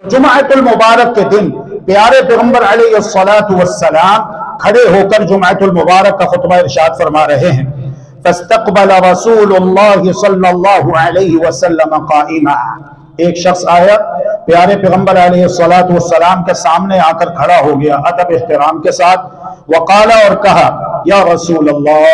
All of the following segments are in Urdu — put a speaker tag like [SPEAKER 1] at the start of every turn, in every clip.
[SPEAKER 1] جمعۃ المبارک کے دن پیارے پیغمبر علیہ الصلوۃ والسلام کھڑے ہو کر جمعۃ المبارک کا خطبہ ارشاد فرما رہے ہیں۔ فاستقبل رسول اللہ صلی اللہ علیہ وسلم قائما، ایک شخص آیا پیارے پیغمبر علیہ الصلوۃ والسلام کے سامنے آ کر کھڑا ہو گیا ادب احترام کے ساتھ، وقال، اور کہا، یا رسول اللہ،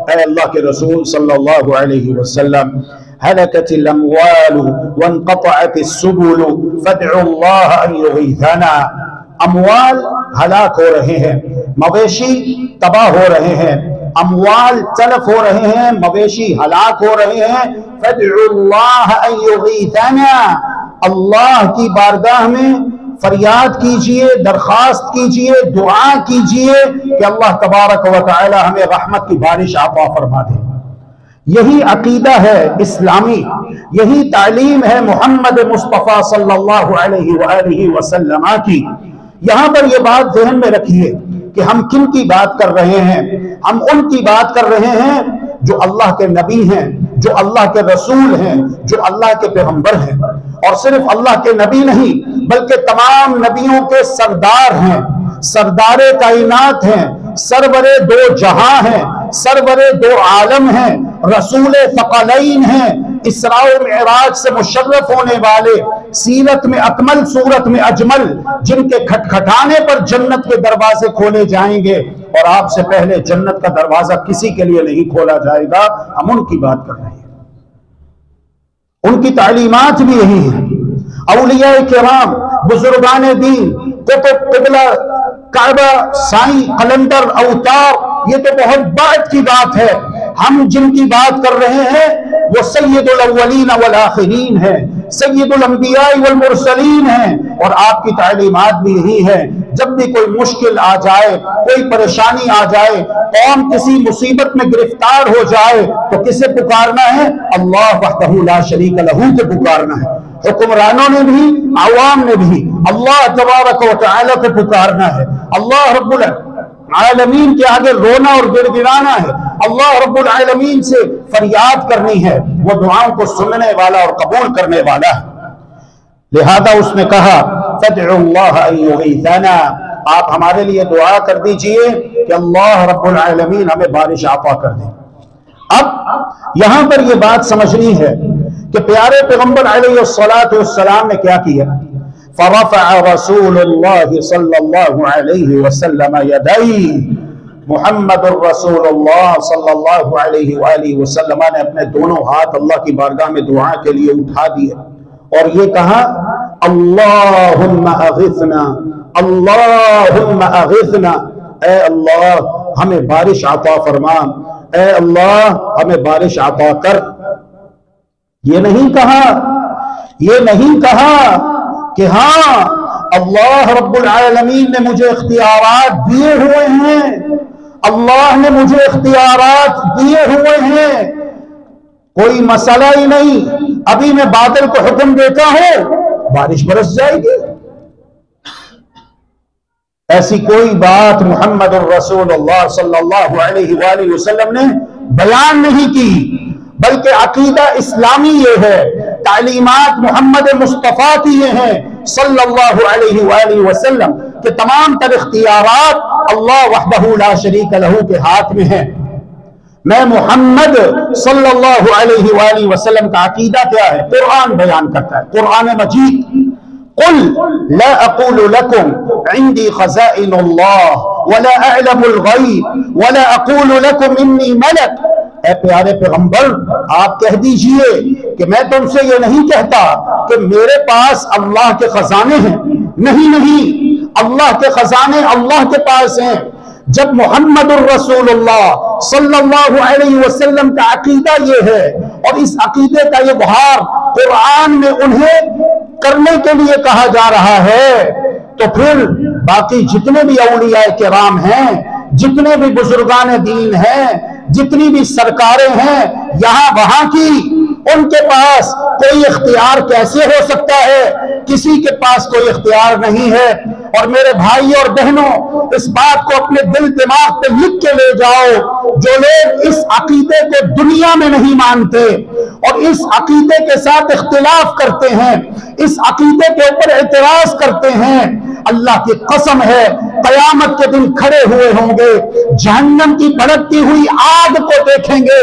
[SPEAKER 1] اے اللہ کے رسول صلی اللہ علیہ وسلم، هلكت الاموال وانقطعت السبل فادعوا الله ان يغيثنا۔ اموال ہلاک ہو رہے ہیں، مویشی تباہ ہو رہے ہیں، اموال تلف ہو رہے ہیں، مویشی ہلاک ہو رہے ہیں، فادعوا الله ان يغيثنا، اللہ کی بارگاہ میں فریاد کیجئے، درخواست کیجئے، دعا کیجئے کہ اللہ تبارک و تعالی ہمیں رحمت کی بارش عطا فرما دے۔ یہی عقیدہ ہے اسلامی، یہی تعلیم ہے محمد مصطفیٰ صلی اللہ علیہ وآلہ وسلم کی۔ یہاں پر یہ بات ذہن میں رکھیے کہ ہم کن کی بات کر رہے ہیں؟ ہم ان کی بات کر رہے ہیں جو اللہ کے نبی ہیں، جو اللہ کے رسول ہیں، جو اللہ کے پیغمبر ہیں، اور صرف اللہ کے نبی نہیں بلکہ تمام نبیوں کے سردار ہیں، سردار کائنات ہیں، سرور دو جہاں ہیں، سرور دو عالم ہیں، رسول ثقلین ہیں، اسراء و معراج سے مشرف ہونے والے، سیرت میں اکمل صورت میں اجمل، جن کے کھٹکھٹانے پر جنت کے دروازے کھولے جائیں گے، اور آپ سے پہلے جنت کا دروازہ کسی کے لیے نہیں کھولا جائے گا۔ ہم ان کی بات کر رہے ہیں، ان کی تعلیمات بھی یہی ہیں۔ اولیاء کرام، بزرگان دین، قطب، قبلہ، کعبہ، سائیں، قلندر، اوتار، یہ تو بہت بعد کی بات ہے۔ ہم جن کی بات کر رہے ہیں وہ سید الاولین والآخرین ہیں، سید الانبیاء والمرسلین ہیں، اور آپ کی تعلیمات بھی یہی ہے۔ جب بھی کوئی مشکل آ جائے، کوئی پریشانی آ جائے، قوم کسی مصیبت میں گرفتار ہو جائے تو کسے پکارنا ہے؟ اللہ وحدہ لا شریک لہ کو پکارنا ہے۔ حکمرانوں نے بھی، عوام نے بھی اللہ تبارک و تعالی کو پکارنا ہے۔ اللہ رب العالمین کے آگے رونا اور گڑ گڑانا ہے، اللہ رب العالمین سے فریاد کرنی ہے، وہ دعاؤں کو سننے والا اور قبول کرنے والا ہے۔ لہذا اس نے کہا، فادعوا اللہ ان یغیثنا، آپ ہمارے لیے دعا کر دیجئے کہ اللہ رب العالمین ہمیں بارش عطا کر دے۔ اب یہاں پر یہ بات سمجھنی ہے کہ پیارے پیغمبر علیہ الصلوۃ والسلام نے کیا کیا؟ فرفع رسول اللہ صلی اللہ علیہ وسلم یدیہ، محمد الرسول اللہ صلی اللہ علیہ وآلہ وسلم نے اپنے دونوں ہاتھ اللہ کی بارگاہ میں دعا کے لیے اٹھا دیے اور یہ کہا، اللہم اغثنا، اللہم اغثنا، اے اللہ ہمیں بارش عطا فرما، اے اللہ ہمیں بارش عطا کر۔ یہ نہیں کہا کہ ہاں اللہ رب العالمین نے مجھے اختیارات دیے ہوئے ہیں، اللہ نے مجھے اختیارات دیے ہوئے ہیں، کوئی مسئلہ ہی نہیں، ابھی میں بادل کو حکم دیتا ہوں بارش برس جائے گی۔ ایسی کوئی بات محمد الرسول اللہ صلی اللہ علیہ وآلہ وسلم نے بیان نہیں کی، بلکہ عقیدہ اسلامی یہ ہے، تعلیمات محمد مصطفیٰ کی یہ ہیں صلی اللہ علیہ وآلہ وسلم کہ تمام تر اختیارات اللہ وحدہ لا شریک لہ کے ہاتھ میں ہیں۔ میں محمد صلی اللہ علیہ وآلہ وسلم کا عقیدہ کیا ہے؟ قرآن بیان کرتا ہے، قرآن مجید، قل لا اقول لكم عندي خزائن الله ولا اعلم الغیب ولا اقول لكم انی ملک، اے پیارے پیغمبر آپ کہہ دیجئے کہ میں تم سے یہ نہیں کہتا کہ میرے پاس اللہ کے خزانے ہیں، نہیں، اللہ کے خزانے اللہ کے پاس ہیں۔ جب محمد الرسول اللہ صلی اللہ علیہ وسلم کا عقیدہ یہ ہے اور اس عقیدے کا یہ بہار قرآن میں انہیں کرنے کے لیے کہا جا رہا ہے، تو پھر باقی جتنے بھی اولیاء کرام ہیں، جتنے بھی بزرگان دین ہیں، جتنی بھی سرکاریں ہیں، یہاں وہاں کی ان کے پاس کوئی اختیار کیسے ہو سکتا ہے؟ کسی کے پاس کوئی اختیار نہیں ہے۔ اور میرے بھائی اور بہنوں، اس بات کو اپنے دل دماغ پہ لکھ کے لے جاؤ، جو لوگ اس عقیدے کو دنیا میں نہیں مانتے اور اس عقیدے کے ساتھ اختلاف کرتے ہیں، اس عقیدے کے اوپر اعتراض کرتے ہیں، اللہ کی قسم ہے قیامت کے دن کھڑے ہوئے ہوں گے، جہنم کی بھڑکتی ہوئی آگ کو دیکھیں گے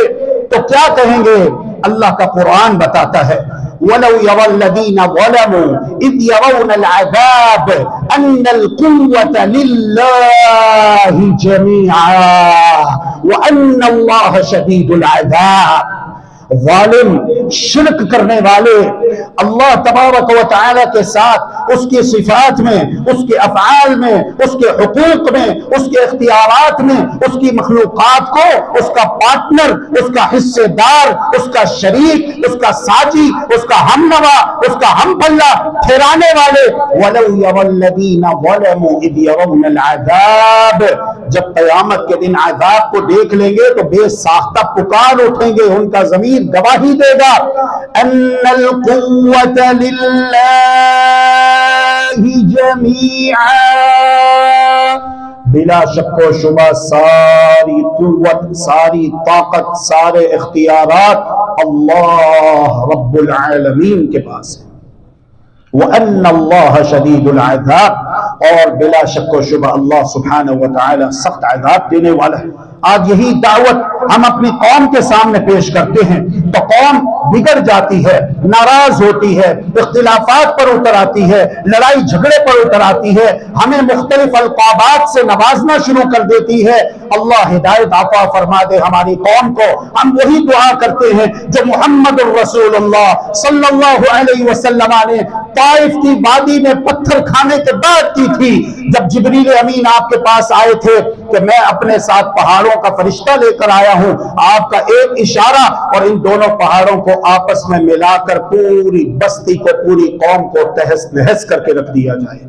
[SPEAKER 1] تو کیا کہیں گے؟ اللہ کا قرآن بتاتا ہے وَلَوْ يَرَى الَّذِينَ ظَلَمُوا إِذْ يَرَوْنَ الْعَذَابَ أَنَّ الْقُوَّةَ لِلَّهِ جَمِيعًا وَأَنَّ اللَّهَ شَدِيدُ الْعَذَابِ۔ ظالم، شرک کرنے والے اللہ تبارک و تعالی کے ساتھ اس کی صفات میں، اس کے افعال میں، اس کے حقوق میں، اس کے اختیارات میں، اس کی مخلوقات کو اس کا پارٹنر، اس کا حصے دار، اس کا شریک، اس کا ساجی، اس کا ہم نوا، اس کا ہم پلہ ٹھہرانے والے۔ وَلَوْ يَرَى الَّذِينَ ظَلَمُوا إِذْ يَرَوْنَ الْعَذَابَ، جب قیامت کے دن عذاب کو دیکھ لیں گے تو بے ساختہ پکار اٹھیں گے، ان کا ضمیر گواہی دے گا ان القوة للہ جمیعا، بلا شک و شبہ ساری قوت، ساری طاقت، سارے اختیارات اللہ رب العالمین کے پاس ہے۔ وَأَنَّ اللَّهَ شَدِيدُ الْعَذَابِ، اور بلا شک و شبہ اللہ سبحانہ وتعالی سخت عذاب دینے والا ہے۔ آج یہی دعوت ہم اپنی قوم کے سامنے پیش کرتے ہیں تو قوم بگڑ جاتی ہے، ناراض ہوتی ہے، اختلافات پر اتر آتی ہے، لڑائی جھگڑے پر اتر آتی ہے، ہمیں مختلف القابات سے نوازنا شروع کر دیتی ہے۔ اللہ ہدایت عطا فرما دے ہماری قوم کو۔ ہم وہی دعا کرتے ہیں جو محمد الرسول اللہ صلی اللہ علیہ وسلم نے طائف کی وادی میں پتھر کھانے کے بعد کی تھی، جب جبریل امین آپ کے پاس آئے تھے کہ میں اپنے ساتھ پہاڑوں کا فرشتہ لے کر آیا ہوں، آپ کا ایک اشارہ اور ان دونوں پہاڑوں کو آپس میں ملا کر پوری بستی کو، پوری قوم کو تہس نہس کر کے رکھ دیا جائے۔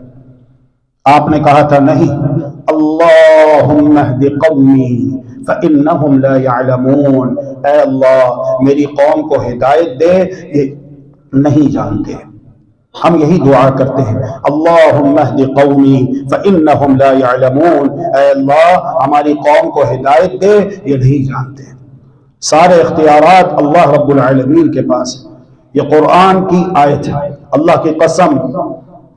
[SPEAKER 1] آپ نے کہا تھا نہیں، اللہم اہد قومی فإنہم لا يعلمون، اے اللہ میری قوم کو ہدایت دے، یہ نہیں جانتے۔ ہم یہی دعا کرتے ہیں اللہم اہد قومی فإنہم لا يعلمون، اے اللہ ہماری قوم کو ہدایت دے، یہ نہیں جانتے۔ سارے اختیارات اللہ رب العالمین کے پاس ہے۔ یہ قرآن کی آیت ہے، اللہ کی قسم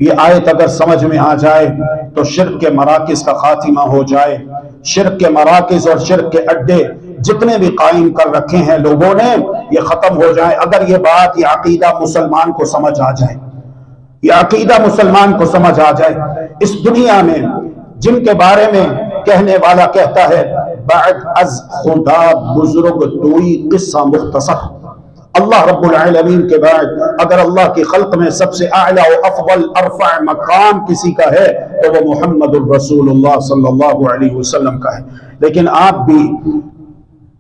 [SPEAKER 1] یہ آیت اگر سمجھ میں آ جائے تو شرک کے مراکز کا خاتمہ ہو جائے۔ شرک کے مراکز اور شرک کے اڈے جتنے بھی قائم کر رکھے ہیں لوگوں نے، یہ ختم ہو جائے اگر یہ بات، یہ عقیدہ مسلمان کو سمجھ آ جائے، یہ عقیدہ مسلمان کو سمجھ آ جائے۔ اس دنیا میں جن کے بارے میں کہنے والا کہتا ہے بعد از خدا بزرگ توئی قصہ مختصر، اللہ رب العالمین کے بعد اگر اللہ کی خلق میں سب سے اعلیٰ و افضل ارفع مقام کسی کا ہے تو وہ محمد الرسول اللہ صلی اللہ علیہ وسلم کا ہے۔ لیکن آپ بھی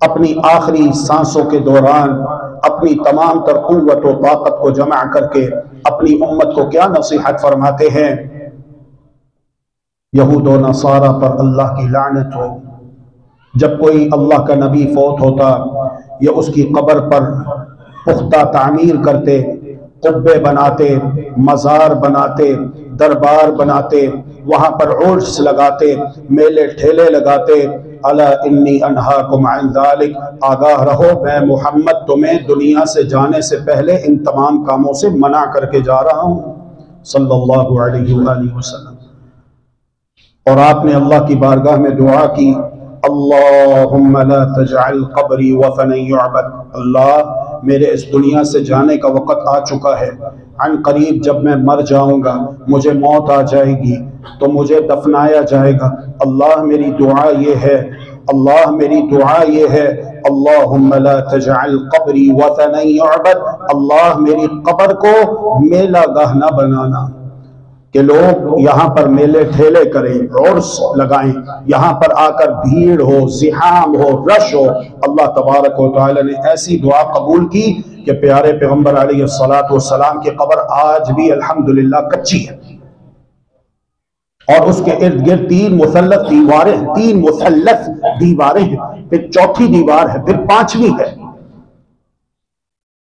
[SPEAKER 1] اپنی آخری سانسوں کے دوران اپنی تمام تر قوت و طاقت کو جمع کر کے اپنی امت کو کیا نصیحت فرماتے ہیں؟ یہود و نصارہ پر اللہ کی لعنت ہو۔ جب کوئی اللہ کا نبی فوت ہوتا یا اس کی قبر پر پختہ تعمیر کرتے، قبے بناتے، مزار بناتے، دربار بناتے، وہاں پر عرس لگاتے، میلے ٹھیلے لگاتے، الا انی انہاکم عن ذالک، آگاہ رہو میں محمد تمہیں دنیا سے جانے سے پہلے ان تمام کاموں سے منع کر کے جا رہا ہوں صلی اللہ علیہ وآلہ وسلم۔ اور آپ نے اللہ کی بارگاہ میں دعا کی اللہم لا تجعل قبری وثنا یعبد، اللہ میرے اس دنیا سے جانے کا وقت آ چکا ہے، عن قریب جب میں مر جاؤں گا، مجھے موت آ جائے گی تو مجھے دفنایا جائے گا، اللہ میری دعا یہ ہے، اللہ میری دعا یہ ہے اللہم لا تجعل قبری وثنا یعبد، اللہ میری قبر کو میلہ گاہ نہ بنانا کہ لوگ یہاں پر میلے ٹھیلے کریں، عرس لگائیں، یہاں پر آ کر بھیڑ ہو، زحام ہو، رش ہو۔ اللہ تبارک و تعالی نے ایسی دعا قبول کی کہ پیارے پیغمبر علیہ السلام کی قبر آج بھی الحمدللہ کچی ہے، اور اس کے ارد گرد تین مثلث دیواریں ہیں، پھر چوتھی دیوار ہے، پھر پانچویں ہے۔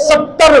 [SPEAKER 1] 70